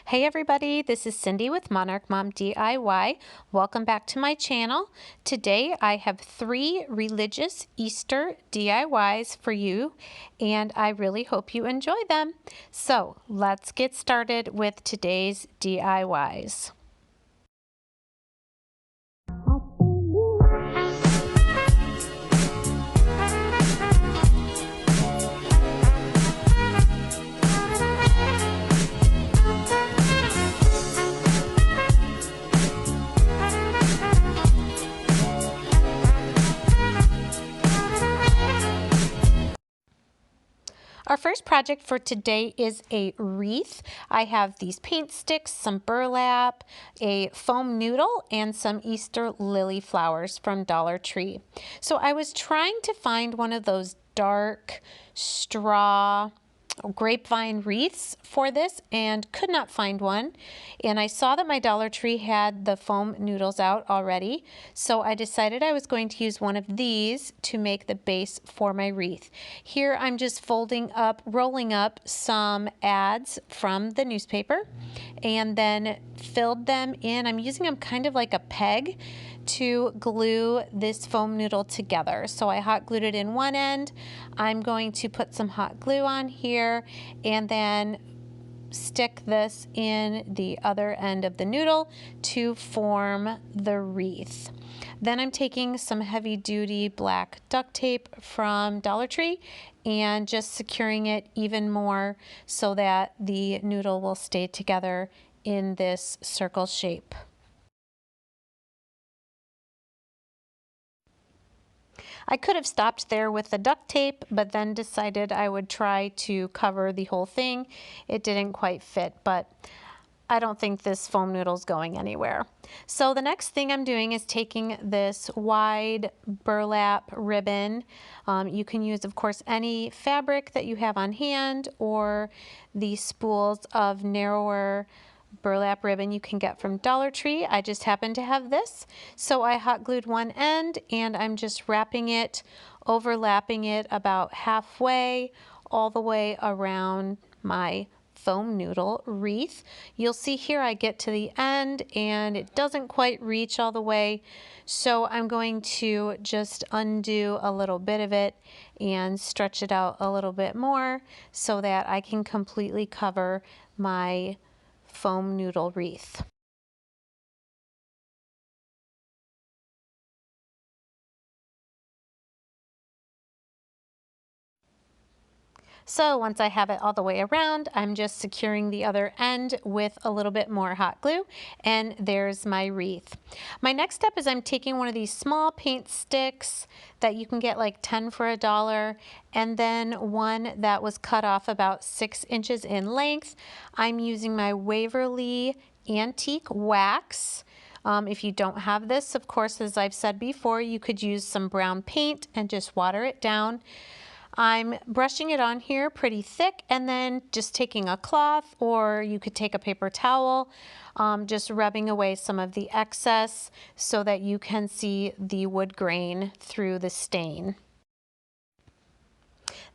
Hey everybody, this is Cindy with Monarch Mom DIY. Welcome back to my channel. Today I have 3 religious Easter DIYs for you and I really hope you enjoy them. So let's get started with today's DIYs. Our first project for today is a wreath. I have these paint sticks, some burlap, a foam noodle, and some Easter lily flowers from Dollar Tree. So I was trying to find one of those dark straw grapevine wreaths for this and could not find one, and I saw that my Dollar Tree had the foam noodles out already, so I decided I was going to use one of these to make the base for my wreath. Here I'm just rolling up some ads from the newspaper and then filled them in. I'm using them kind of like a peg to glue this foam noodle together. So I hot glued it in one end. I'm going to put some hot glue on here and then stick this in the other end of the noodle to form the wreath. Then I'm taking some heavy duty black duct tape from Dollar Tree and just securing it even more so that the noodle will stay together in this circle shape. I could have stopped there with the duct tape, but then decided I would try to cover the whole thing. It didn't quite fit, but I don't think this foam noodle's going anywhere. So the next thing I'm doing is taking this wide burlap ribbon. You can use, of course, any fabric that you have on hand or the spools of narrower burlap ribbon you can get from Dollar Tree. I just happen to have this, so I hot glued one end and I'm just wrapping it, overlapping it about halfway all the way around my foam noodle wreath. You'll see here I get to the end and it doesn't quite reach all the way, so I'm going to just undo a little bit of it and stretch it out a little bit more so that I can completely cover my foam noodle wreath. So once I have it all the way around, I'm just securing the other end with a little bit more hot glue, and there's my wreath. My next step is I'm taking one of these small paint sticks that you can get like 10 for $1, and then one that was cut off about 6 inches in length. I'm using my Waverly Antique Wax. If you don't have this, of course, as I've said before, you could use some brown paint and just water it down. I'm brushing it on here pretty thick and then just taking a cloth, or you could take a paper towel, just rubbing away some of the excess so that you can see the wood grain through the stain.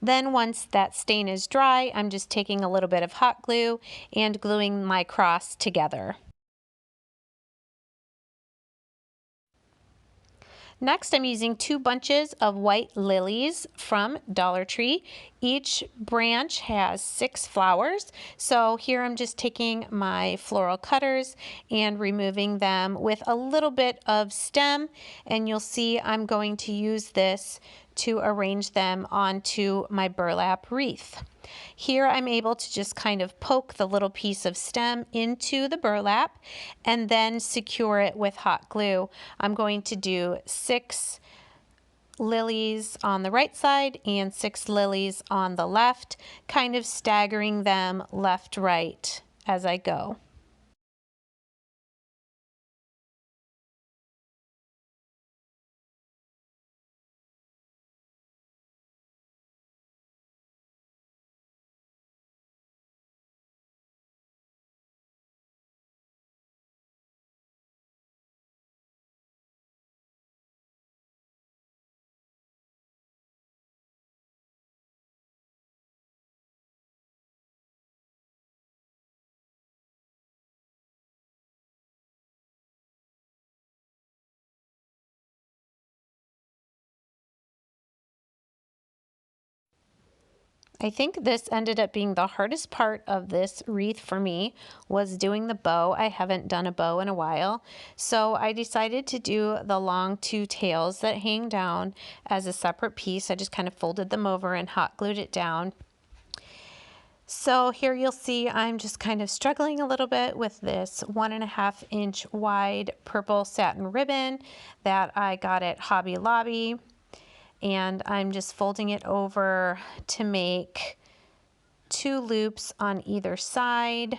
Then once that stain is dry, I'm just taking a little bit of hot glue and gluing my cross together. Next, I'm using 2 bunches of white lilies from Dollar Tree. Each branch has 6 flowers. So here I'm just taking my floral cutters and removing them with a little bit of stem. And you'll see I'm going to use this to arrange them onto my burlap wreath. Here I'm able to just kind of poke the little piece of stem into the burlap and then secure it with hot glue. I'm going to do 6 lilies on the right side and 6 lilies on the left, kind of staggering them left, right as I go. I think this ended up being the hardest part of this wreath for me, was doing the bow. I haven't done a bow in a while, so I decided to do the long two tails that hang down as a separate piece. I just kind of folded them over and hot glued it down. So here you'll see I'm just kind of struggling a little bit with this 1.5 inch wide purple satin ribbon that I got at Hobby Lobby. And I'm just folding it over to make 2 loops on either side.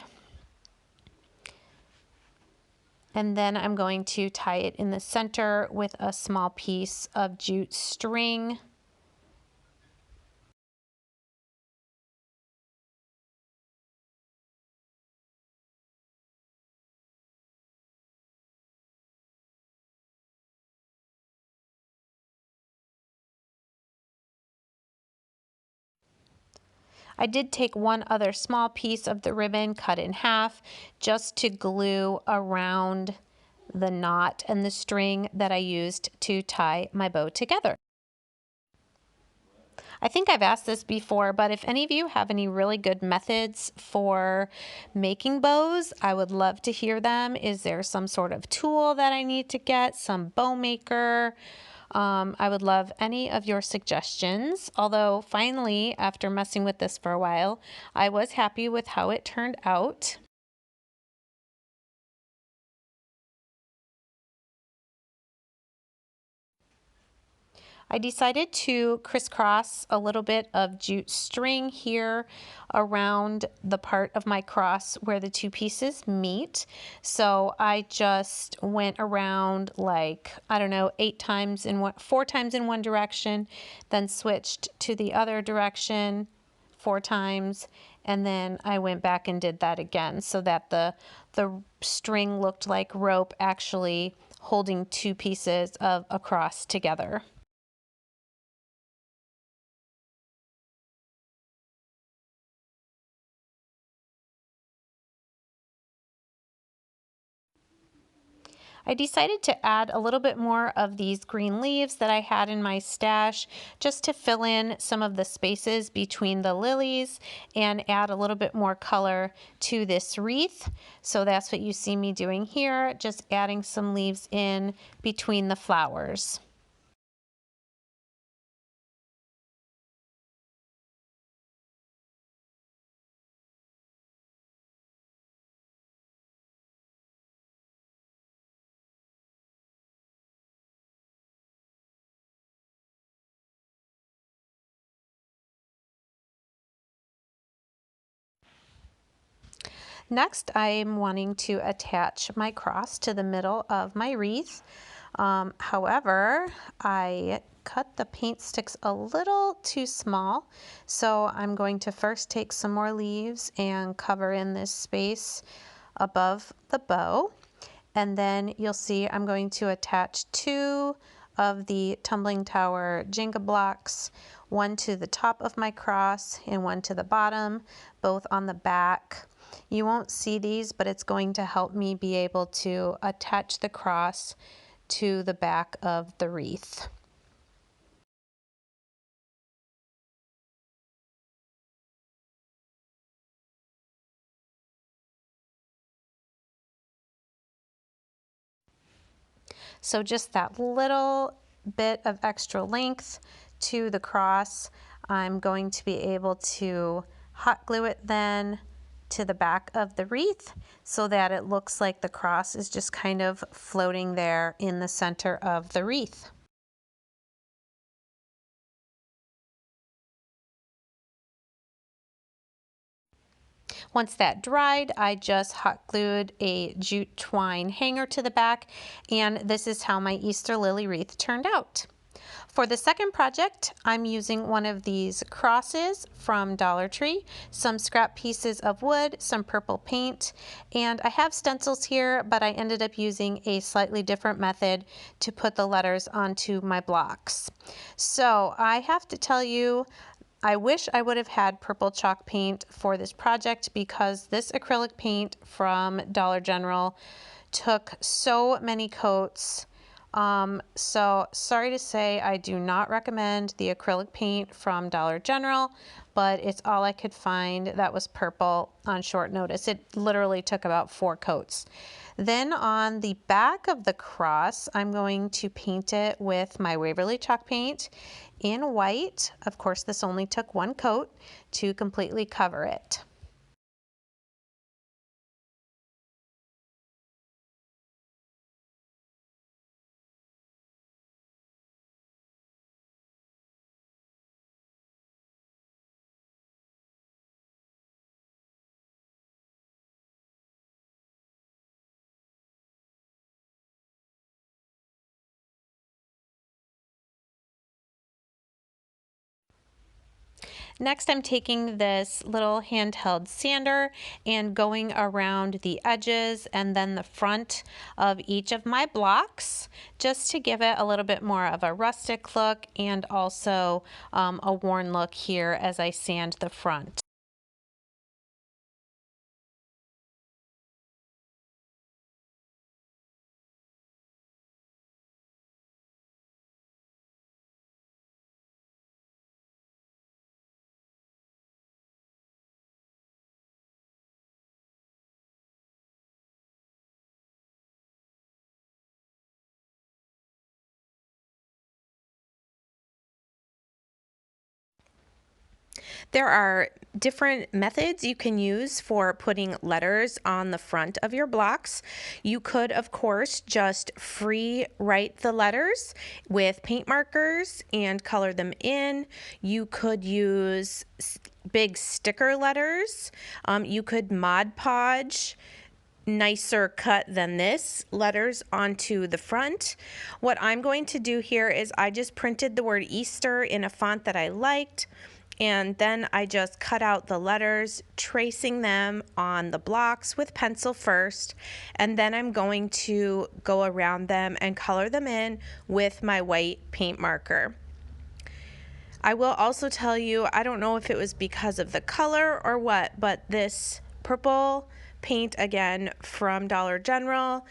And then I'm going to tie it in the center with a small piece of jute string. I did take one other small piece of the ribbon, cut in half, just to glue around the knot and the string that I used to tie my bow together. I think I've asked this before, but if any of you have any really good methods for making bows, I would love to hear them. Is there some sort of tool that I need to get, some bow maker? I would love any of your suggestions. Although finally, after messing with this for a while, I was happy with how it turned out. I decided to crisscross a little bit of jute string here around the part of my cross where the 2 pieces meet. So I just went around, like, I don't know, 4 times in one direction, then switched to the other direction 4 times, and then I went back and did that again so that the string looked like rope actually holding 2 pieces of a cross together. I decided to add a little bit more of these green leaves that I had in my stash just to fill in some of the spaces between the lilies and add a little bit more color to this wreath. So that's what you see me doing here, just adding some leaves in between the flowers. Next, I'm wanting to attach my cross to the middle of my wreath. However, I cut the paint sticks a little too small, so I'm going to first take some more leaves and cover in this space above the bow. And then you'll see I'm going to attach 2 of the Tumbling Tower Jenga blocks, one to the top of my cross and one to the bottom, both on the back. You won't see these, but it's going to help me be able to attach the cross to the back of the wreath. So just that little bit of extra length to the cross, I'm going to be able to hot glue it then to the back of the wreath so that it looks like the cross is just kind of floating there in the center of the wreath. Once that dried, I just hot glued a jute twine hanger to the back, and this is how my Easter lily wreath turned out. For the second project, I'm using one of these crosses from Dollar Tree, some scrap pieces of wood, some purple paint, and I have stencils here, but I ended up using a slightly different method to put the letters onto my blocks. So I have to tell you, I wish I would have had purple chalk paint for this project because this acrylic paint from Dollar General took so many coats. So sorry to say, I do not recommend the acrylic paint from Dollar General, but it's all I could find that was purple on short notice. It literally took about 4 coats. Then on the back of the cross, I'm going to paint it with my Waverly chalk paint in white. Of course, this only took 1 coat to completely cover it. Next, I'm taking this little handheld sander and going around the edges and then the front of each of my blocks just to give it a little bit more of a rustic look and also a worn look here as I sand the front. There are different methods you can use for putting letters on the front of your blocks. You could, of course, just free write the letters with paint markers and color them in. You could use big sticker letters. You could Mod Podge nicer cut than this letters onto the front. What I'm going to do here is I just printed the word Easter in a font that I liked, and then I just cut out the letters, tracing them on the blocks with pencil first, and then I'm going to go around them and color them in with my white paint marker. I will also tell you, I don't know if it was because of the color or what, but this purple paint, again from Dollar General,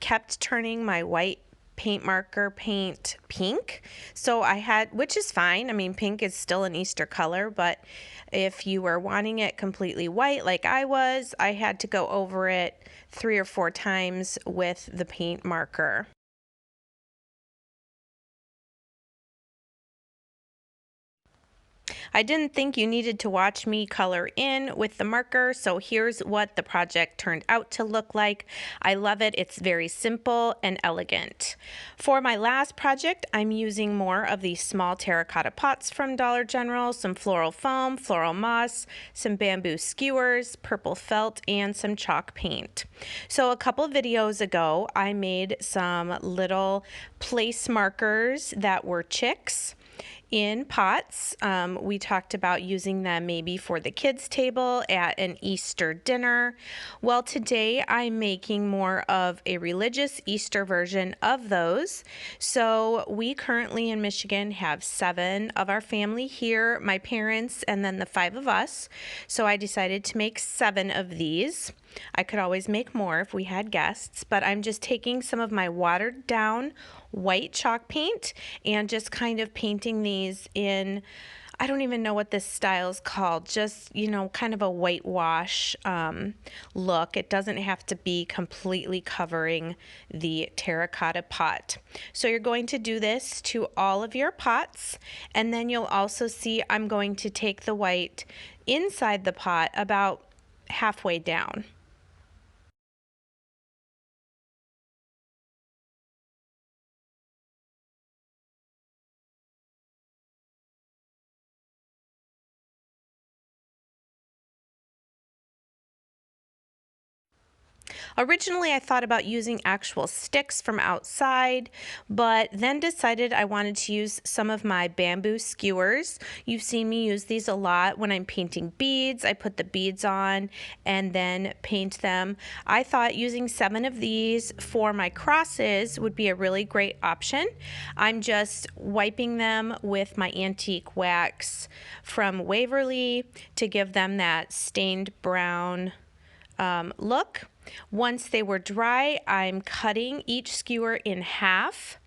kept turning my white paint marker paint pink. So I had, which is fine. I mean, pink is still an Easter color, but if you were wanting it completely white like I was, I had to go over it 3 or 4 times with the paint marker. I didn't think you needed to watch me color in with the marker, so here's what the project turned out to look like. I love it. It's very simple and elegant. For my last project, I'm using more of these small terracotta pots from Dollar General, some floral foam, floral moss, some bamboo skewers, purple felt, and some chalk paint. So a couple videos ago, I made some little place markers that were chicks in pots. We talked about using them maybe for the kids' table at an Easter dinner. Well, today I'm making more of a religious Easter version of those. So we currently in Michigan have 7 of our family here, my parents, and then the 5 of us. So I decided to make 7 of these. I could always make more if we had guests, but I'm just taking some of my watered down white chalk paint and just kind of painting these in, I don't even know what this style is called, just, you know, kind of a whitewash look. It doesn't have to be completely covering the terracotta pot. So you're going to do this to all of your pots, and then you'll also see I'm going to take the white inside the pot about halfway down. Originally, I thought about using actual sticks from outside, but then decided I wanted to use some of my bamboo skewers. You've seen me use these a lot when I'm painting beads. I put the beads on and then paint them. I thought using 7 of these for my crosses would be a really great option. I'm just wiping them with my antique wax from Waverly to give them that stained brown look. Once they were dry, I'm cutting each skewer in half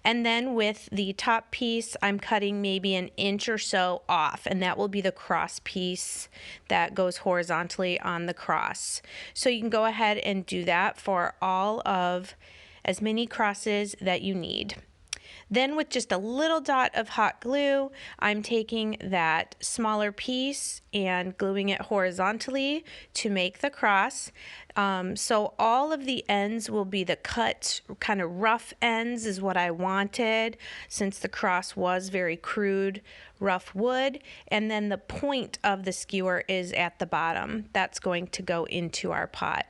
And then with the top piece, I'm cutting maybe an inch or so off, and that will be the cross piece that goes horizontally on the cross. So you can go ahead and do that for all of as many crosses that you need. Then with just a little dot of hot glue, I'm taking that smaller piece and gluing it horizontally to make the cross. So all of the ends will be the cut, kind of rough ends is what I wanted, since the cross was very crude, rough wood. And then the point of the skewer is at the bottom. That's going to go into our pot.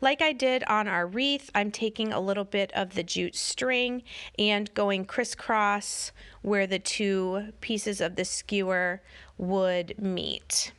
Like I did on our wreath, I'm taking a little bit of the jute string and going crisscross where the two pieces of the skewer would meet.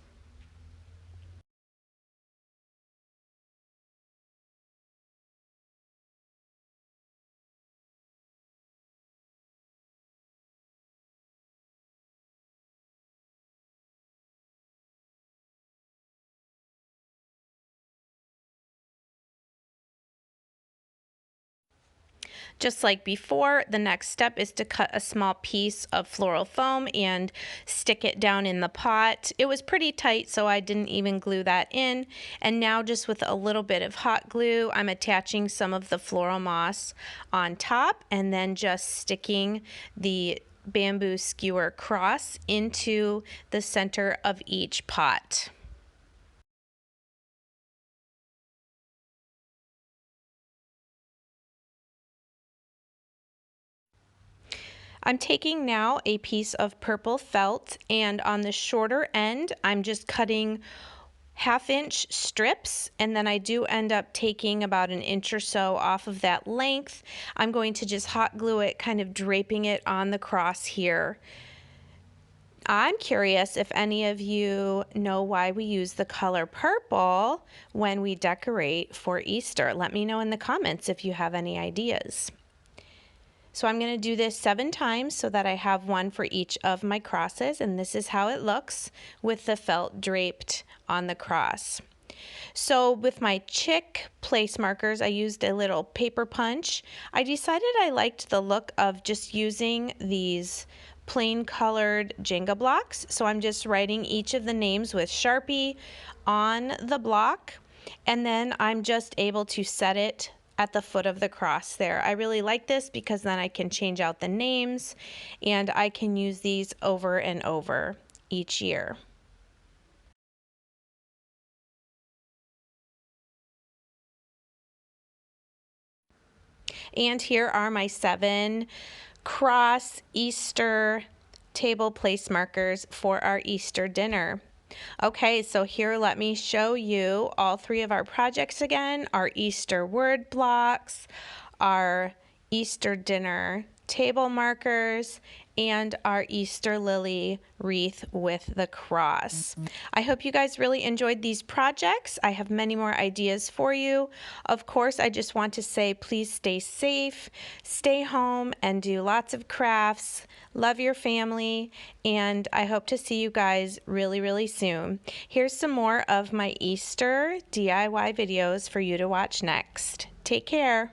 Just like before, the next step is to cut a small piece of floral foam and stick it down in the pot. It was pretty tight, so I didn't even glue that in. And now just with a little bit of hot glue, I'm attaching some of the floral moss on top and then just sticking the bamboo skewer cross into the center of each pot. I'm taking now a piece of purple felt, and on the shorter end I'm just cutting 1/2 inch strips, and then I do end up taking about an inch or so off of that length. I'm going to just hot glue it, kind of draping it on the cross here. I'm curious if any of you know why we use the color purple when we decorate for Easter. Let me know in the comments if you have any ideas. So I'm going to do this 7 times so that I have one for each of my crosses, and this is how it looks with the felt draped on the cross. So with my chick place markers, I used a little paper punch. I decided I liked the look of just using these plain colored Jenga blocks. So I'm just writing each of the names with Sharpie on the block, and then I'm just able to set it at the foot of the cross there. I really like this because then I can change out the names and I can use these over and over each year. And here are my 7 cross Easter table place markers for our Easter dinner. Okay, so here let me show you all 3 of our projects again, our Easter word blocks, our Easter dinner table markers, and our Easter lily wreath with the cross. I hope you guys really enjoyed these projects. I have many more ideas for you. Of course, I just want to say please stay safe, stay home, and do lots of crafts. Love your family, and I hope to see you guys really, really soon. Here's some more of my Easter DIY videos for you to watch next. Take care.